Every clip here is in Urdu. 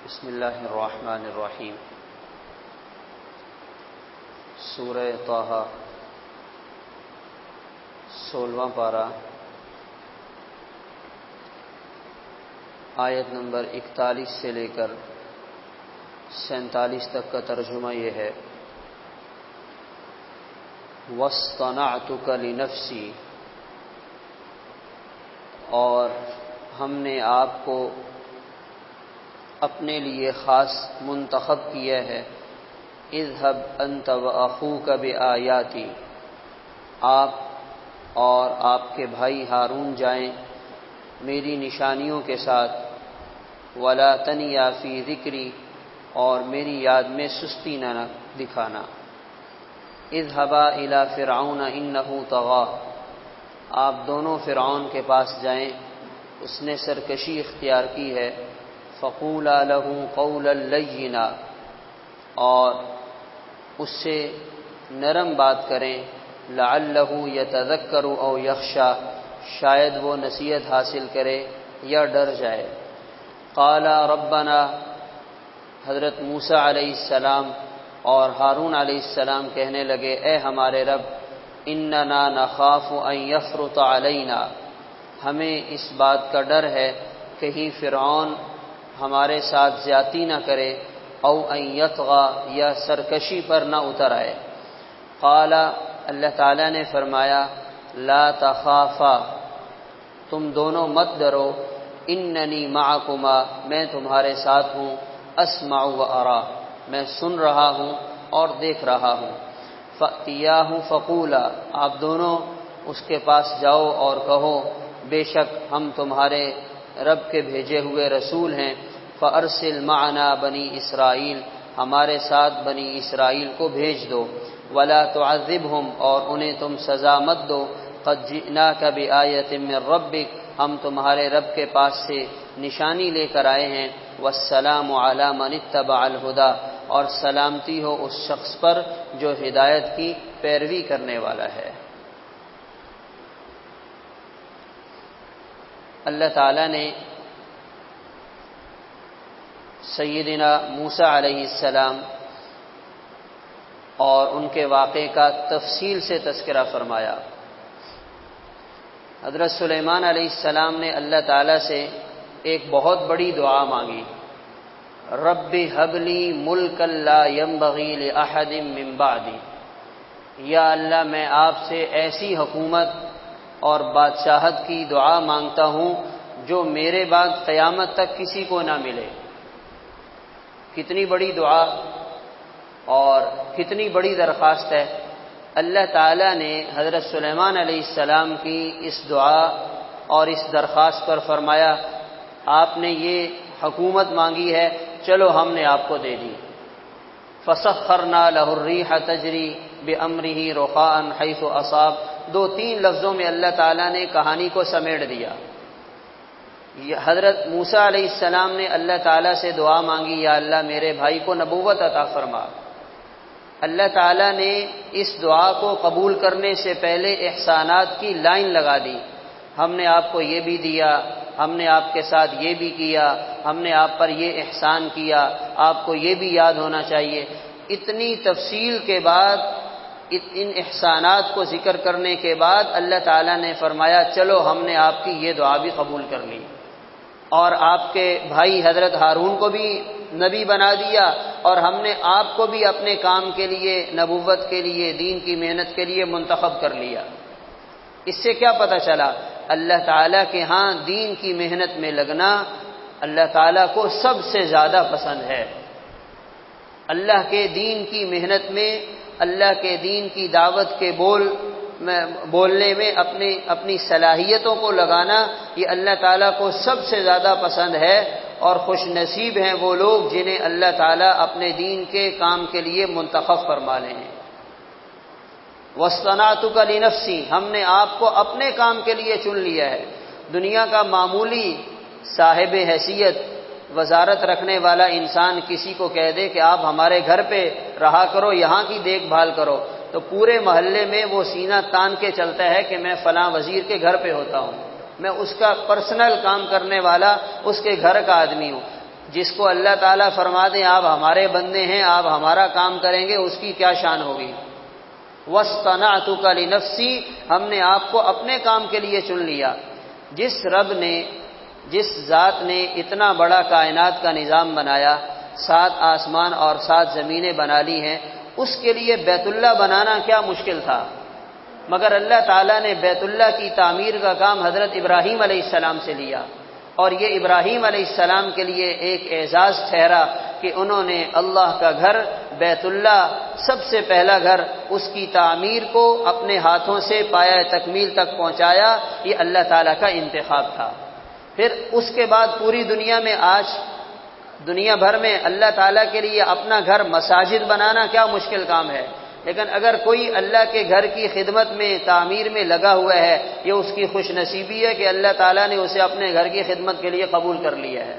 بسم اللہ الرحمن الرحیم۔ سورہ طٰہٰ 16واں پارہ، آیت نمبر 41 سے لے کر 47 تک کا ترجمہ یہ ہے: وَاصْطَنَعْتُكَ لِنَفْسِي، اور ہم نے آپ کو اپنے لیے خاص منتخب کیا ہے۔ اذهب انت واخوك بآیاتی، آپ اور آپ کے بھائی ہارون جائیں میری نشانیوں کے ساتھ۔ ولا تنیا فی ذکری، اور میری یاد میں سستی نہ دکھانا۔ اذهبا الی فرعون انه طغی، آپ دونوں فرعون کے پاس جائیں، اس نے سرکشی اختیار کی ہے۔ فقولا له قولا لینا، اور اس سے نرم بات کریں۔ لعلہ یتذکر او یخشی، شاید وہ نصیحت حاصل کرے یا ڈر جائے۔ قالا ربنا، حضرت موسیٰ علیہ السلام اور ہارون علیہ السلام کہنے لگے: اے ہمارے رب، اننا نخاف ان یفرط علینا، ہمیں اس بات کا ڈر ہے کہیں فرعون ہمارے ساتھ زیادتی نہ کرے، او ان یطغی، یا سرکشی پر نہ اتر آئے۔ قال، اللہ تعالیٰ نے فرمایا: لا تخافا، تم دونوں مت ڈرو۔ اننی معکما، میں تمہارے ساتھ ہوں۔ اسمع و ارا، میں سن رہا ہوں اور دیکھ رہا ہوں۔ فأتیاہ فقولا، آپ دونوں اس کے پاس جاؤ اور کہو: بے شک ہم تمہارے رب کے بھیجے ہوئے رسول ہیں۔ فأرسل معنا بنی اسرائیل، ہمارے ساتھ بنی اسرائیل کو بھیج دو۔ ولا تعذبہم، اور انہیں تم سزا مت دو۔ قد جئناک بآیۃ من ربک، ہم تمہارے رب کے پاس سے نشانی لے کر آئے ہیں۔ والسلام علی من اتبع الہدی، اور سلامتی ہو اس شخص پر جو ہدایت کی پیروی کرنے والا ہے۔ اللہ تعالیٰ نے سیدنا موسیٰ علیہ السلام اور ان کے واقعے کا تفصیل سے تذکرہ فرمایا۔ حضرت سلیمان علیہ السلام نے اللہ تعالیٰ سے ایک بہت بڑی دعا مانگی: رب ہب لی ملکا لا ینبغی لأحد من بعدی، یا اللہ میں آپ سے ایسی حکومت اور بادشاہت کی دعا مانگتا ہوں جو میرے بعد قیامت تک کسی کو نہ ملے۔ کتنی بڑی دعا اور کتنی بڑی درخواست ہے۔ اللہ تعالیٰ نے حضرت سلیمان علیہ السلام کی اس دعا اور اس درخواست پر فرمایا: آپ نے یہ حکومت مانگی ہے، چلو ہم نے آپ کو دے دی۔ فسخرنا له الريح تجري بأمره رخاء حيث أصاب، 2-3 لفظوں میں اللہ تعالیٰ نے کہانی کو سمیٹ دیا۔ حضرت موسیٰ علیہ السلام نے اللہ تعالیٰ سے دعا مانگی: یا اللہ میرے بھائی کو نبوت عطا فرما۔ اللہ تعالیٰ نے اس دعا کو قبول کرنے سے پہلے احسانات کی لائن لگا دی۔ ہم نے آپ کو یہ بھی دیا، ہم نے آپ کے ساتھ یہ بھی کیا، ہم نے آپ پر یہ احسان کیا، آپ کو یہ بھی یاد ہونا چاہیے۔ اتنی تفصیل کے بعد، ان احسانات کو ذکر کرنے کے بعد اللہ تعالیٰ نے فرمایا: چلو ہم نے آپ کی یہ دعا بھی قبول کر لی، اور آپ کے بھائی حضرت ہارون کو بھی نبی بنا دیا، اور ہم نے آپ کو بھی اپنے کام کے لیے، نبوت کے لیے، دین کی محنت کے لیے منتخب کر لیا۔ اس سے کیا پتہ چلا؟ اللہ تعالیٰ کے ہاں دین کی محنت میں لگنا اللہ تعالیٰ کو سب سے زیادہ پسند ہے۔ اللہ کے دین کی محنت میں، اللہ کے دین کی دعوت کے بولنے میں اپنی صلاحیتوں کو لگانا، یہ اللہ تعالیٰ کو سب سے زیادہ پسند ہے، اور خوش نصیب ہیں وہ لوگ جنہیں اللہ تعالیٰ اپنے دین کے کام کے لیے منتخب فرما لے ہیں۔ وَاصْطَنَعْتُكَ لِنَفْسِي، ہم نے آپ کو اپنے کام کے لیے چن لیا ہے۔ دنیا کا معمولی صاحب حیثیت، وزارت رکھنے والا انسان کسی کو کہہ دے کہ آپ ہمارے گھر پہ رہا کرو، یہاں کی دیکھ بھال کرو، تو پورے محلے میں وہ سینہ تان کے چلتا ہے کہ میں فلاں وزیر کے گھر پہ ہوتا ہوں، میں اس کا پرسنل کام کرنے والا، اس کے گھر کا آدمی ہوں۔ جس کو اللہ تعالیٰ فرما دیں آپ ہمارے بندے ہیں، آپ ہمارا کام کریں گے، اس کی کیا شان ہوگی؟ وَاصْطَنَعْتُكَ لِنَفْسِي، ہم نے آپ کو اپنے کام کے لیے چن لیا۔ جس رب نے، جس ذات نے اتنا بڑا کائنات کا نظام بنایا، 7 آسمان اور 7 زمینیں بنا لی ہیں، اس کے لیے بیت اللہ بنانا کیا مشکل تھا؟ مگر اللہ تعالیٰ نے بیت اللہ کی تعمیر کا کام حضرت ابراہیم علیہ السلام سے لیا، اور یہ ابراہیم علیہ السلام کے لیے ایک اعزاز ٹھہرا کہ انہوں نے اللہ کا گھر بیت اللہ، سب سے پہلا گھر، اس کی تعمیر کو اپنے ہاتھوں سے پایہ تکمیل تک پہنچایا۔ یہ اللہ تعالیٰ کا انتخاب تھا۔ پھر اس کے بعد پوری دنیا میں، آج دنیا بھر میں اللہ تعالیٰ کے لیے اپنا گھر، مساجد بنانا کیا مشکل کام ہے؟ لیکن اگر کوئی اللہ کے گھر کی خدمت میں، تعمیر میں لگا ہوا ہے، یہ اس کی خوش نصیبی ہے کہ اللہ تعالیٰ نے اسے اپنے گھر کی خدمت کے لیے قبول کر لیا ہے،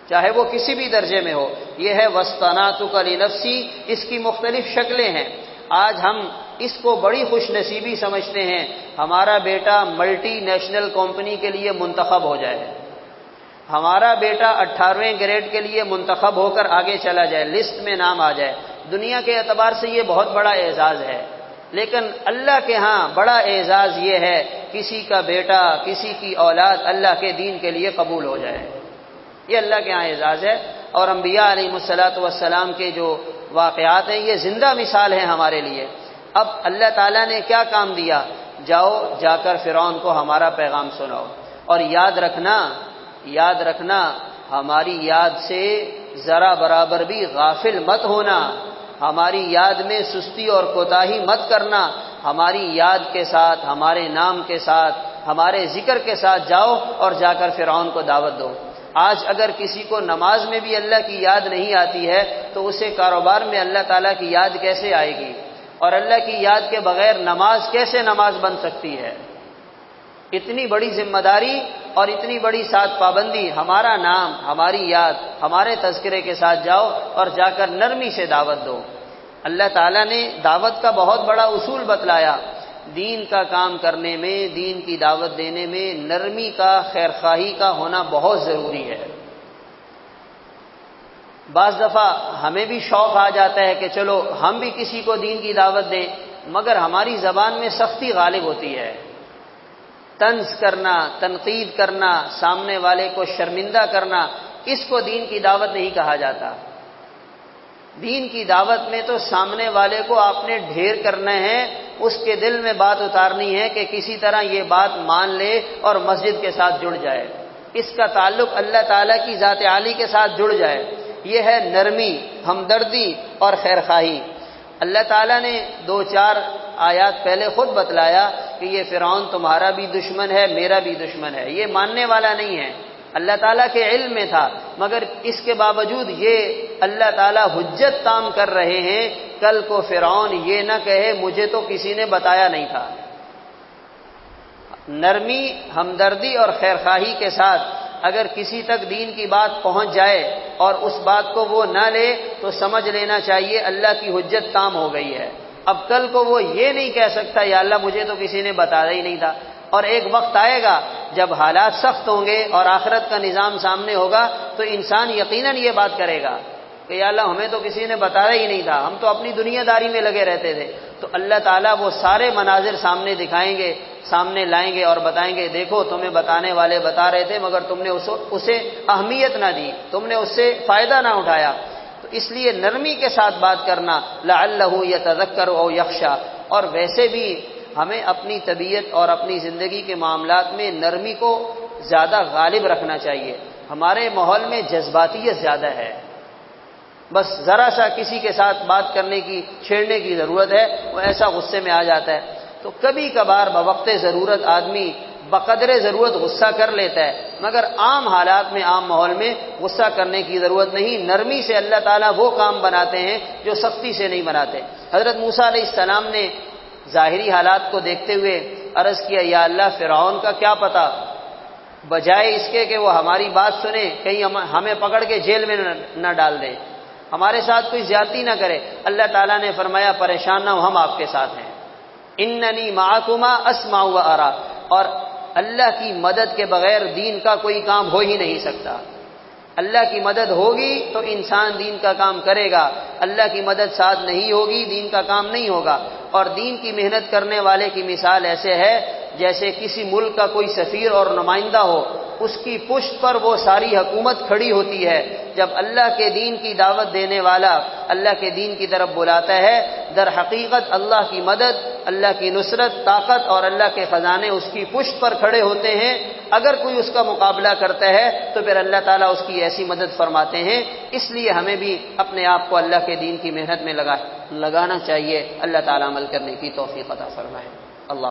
چاہے وہ کسی بھی درجے میں ہو۔ یہ ہے وَاصْطَنَعْتُكَ لِنَفْسِي، اس کی مختلف شکلیں ہیں۔ آج ہم اس کو بڑی خوش نصیبی سمجھتے ہیں، ہمارا بیٹا ملٹی نیشنل کمپنی کے لیے منتخب ہو جائے، ہمارا بیٹا 18ویں گریڈ کے لیے منتخب ہو کر آگے چلا جائے، لسٹ میں نام آ جائے۔ دنیا کے اعتبار سے یہ بہت بڑا اعزاز ہے، لیکن اللہ کے ہاں بڑا اعزاز یہ ہے کسی کا بیٹا، کسی کی اولاد اللہ کے دین کے لیے قبول ہو جائے، یہ اللہ کے ہاں اعزاز ہے۔ اور انبیاء علیہ الصلاۃ والسلام کے جو واقعات ہیں، یہ زندہ مثال ہیں ہمارے لیے۔ اب اللہ تعالیٰ نے کیا کام دیا؟ جاؤ، جا کر فرعون کو ہمارا پیغام سناؤ، اور یاد رکھنا ہماری یاد سے ذرا برابر بھی غافل مت ہونا، ہماری یاد میں سستی اور کوتاہی مت کرنا، ہماری یاد کے ساتھ، ہمارے نام کے ساتھ، ہمارے ذکر کے ساتھ جاؤ اور جا کر فرعون کو دعوت دو۔ آج اگر کسی کو نماز میں بھی اللہ کی یاد نہیں آتی ہے تو اسے کاروبار میں اللہ تعالیٰ کی یاد کیسے آئے گی؟ اور اللہ کی یاد کے بغیر نماز کیسے نماز بن سکتی ہے؟ اتنی بڑی ذمہ داری اور اتنی بڑی ساتھ پابندی، ہمارا نام، ہماری یاد، ہمارے تذکرے کے ساتھ جاؤ اور جا کر نرمی سے دعوت دو۔ اللہ تعالیٰ نے دعوت کا بہت بڑا اصول بتلایا، دین کا کام کرنے میں، دین کی دعوت دینے میں نرمی کا، خیرخواہی کا ہونا بہت ضروری ہے۔ بعض دفعہ ہمیں بھی شوق آ جاتا ہے کہ چلو ہم بھی کسی کو دین کی دعوت دیں، مگر ہماری زبان میں سختی غالب ہوتی ہے، طنز کرنا، تنقید کرنا، سامنے والے کو شرمندہ کرنا، اس کو دین کی دعوت نہیں کہا جاتا۔ دین کی دعوت میں تو سامنے والے کو آپ نے ڈھیر کرنا ہے، اس کے دل میں بات اتارنی ہے کہ کسی طرح یہ بات مان لے اور مسجد کے ساتھ جڑ جائے، اس کا تعلق اللہ تعالیٰ کی ذات عالی کے ساتھ جڑ جائے۔ یہ ہے نرمی، ہمدردی اور خیرخواہی۔ اللہ تعالیٰ نے 2-4 آیات پہلے خود بتلایا کہ یہ فرعون تمہارا بھی دشمن ہے، میرا بھی دشمن ہے، یہ ماننے والا نہیں ہے، اللہ تعالیٰ کے علم میں تھا، مگر اس کے باوجود یہ اللہ تعالیٰ حجت تام کر رہے ہیں، کل کو فرعون یہ نہ کہے مجھے تو کسی نے بتایا نہیں تھا۔ نرمی، ہمدردی اور خیرخواہی کے ساتھ اگر کسی تک دین کی بات پہنچ جائے اور اس بات کو وہ نہ لے تو سمجھ لینا چاہیے اللہ کی حجت تام ہو گئی ہے۔ اب کل کو وہ یہ نہیں کہہ سکتا یا اللہ مجھے تو کسی نے بتایا ہی نہیں تھا۔ اور ایک وقت آئے گا جب حالات سخت ہوں گے اور آخرت کا نظام سامنے ہوگا تو انسان یقیناً یہ بات کرے گا کہ یا اللہ ہمیں تو کسی نے بتایا ہی نہیں تھا، ہم تو اپنی دنیا داری میں لگے رہتے تھے۔ تو اللہ تعالیٰ وہ سارے مناظر سامنے دکھائیں گے، سامنے لائیں گے اور بتائیں گے دیکھو تمہیں بتانے والے بتا رہے تھے مگر تم نے اسے اہمیت نہ دی، تم نے اس سے فائدہ نہ اٹھایا۔ تو اس لیے نرمی کے ساتھ بات کرنا، لعلہ یتذکر او یخشی۔ اور ویسے بھی ہمیں اپنی طبیعت اور اپنی زندگی کے معاملات میں نرمی کو زیادہ غالب رکھنا چاہیے۔ ہمارے ماحول میں جذباتیت زیادہ ہے، بس ذرا سا کسی کے ساتھ بات کرنے کی، چھیڑنے کی ضرورت ہے، وہ ایسا غصے میں آ جاتا ہے۔ تو کبھی کبھار بوقت ضرورت آدمی بقدر ضرورت غصہ کر لیتا ہے، مگر عام حالات میں، عام ماحول میں غصہ کرنے کی ضرورت نہیں۔ نرمی سے اللہ تعالیٰ وہ کام بناتے ہیں جو سختی سے نہیں بناتے۔ حضرت موسیٰ علیہ السلام نے ظاہری حالات کو دیکھتے ہوئے عرض کیا یا اللہ فرعون کا کیا پتہ، بجائے اس کے کہ وہ ہماری بات سنے کہیں ہمیں پکڑ کے جیل میں نہ ڈال دے، ہمارے ساتھ کوئی زیادتی نہ کرے۔ اللہ تعالیٰ نے فرمایا پریشان نہ ہو، ہم آپ کے ساتھ ہیں، اننی معکما اسمع و ارا۔ اور اللہ کی مدد کے بغیر دین کا کوئی کام ہو ہی نہیں سکتا۔ اللہ کی مدد ہوگی تو انسان دین کا کام کرے گا، اللہ کی مدد ساتھ نہیں ہوگی دین کا کام نہیں ہوگا۔ اور دین کی محنت کرنے والے کی مثال ایسے ہے جیسے کسی ملک کا کوئی سفیر اور نمائندہ ہو، اس کی پشت پر وہ ساری حکومت کھڑی ہوتی ہے۔ جب اللہ کے دین کی دعوت دینے والا اللہ کے دین کی طرف بلاتا ہے، در حقیقت اللہ کی مدد، اللہ کی نصرت، طاقت اور اللہ کے خزانے اس کی پشت پر کھڑے ہوتے ہیں۔ اگر کوئی اس کا مقابلہ کرتا ہے تو پھر اللہ تعالیٰ اس کی ایسی مدد فرماتے ہیں۔ اس لیے ہمیں بھی اپنے آپ کو اللہ کے دین کی محنت میں لگانا چاہیے۔ اللہ تعالیٰ عمل کرنے کی توفیق عطا فرمائے۔ اللہ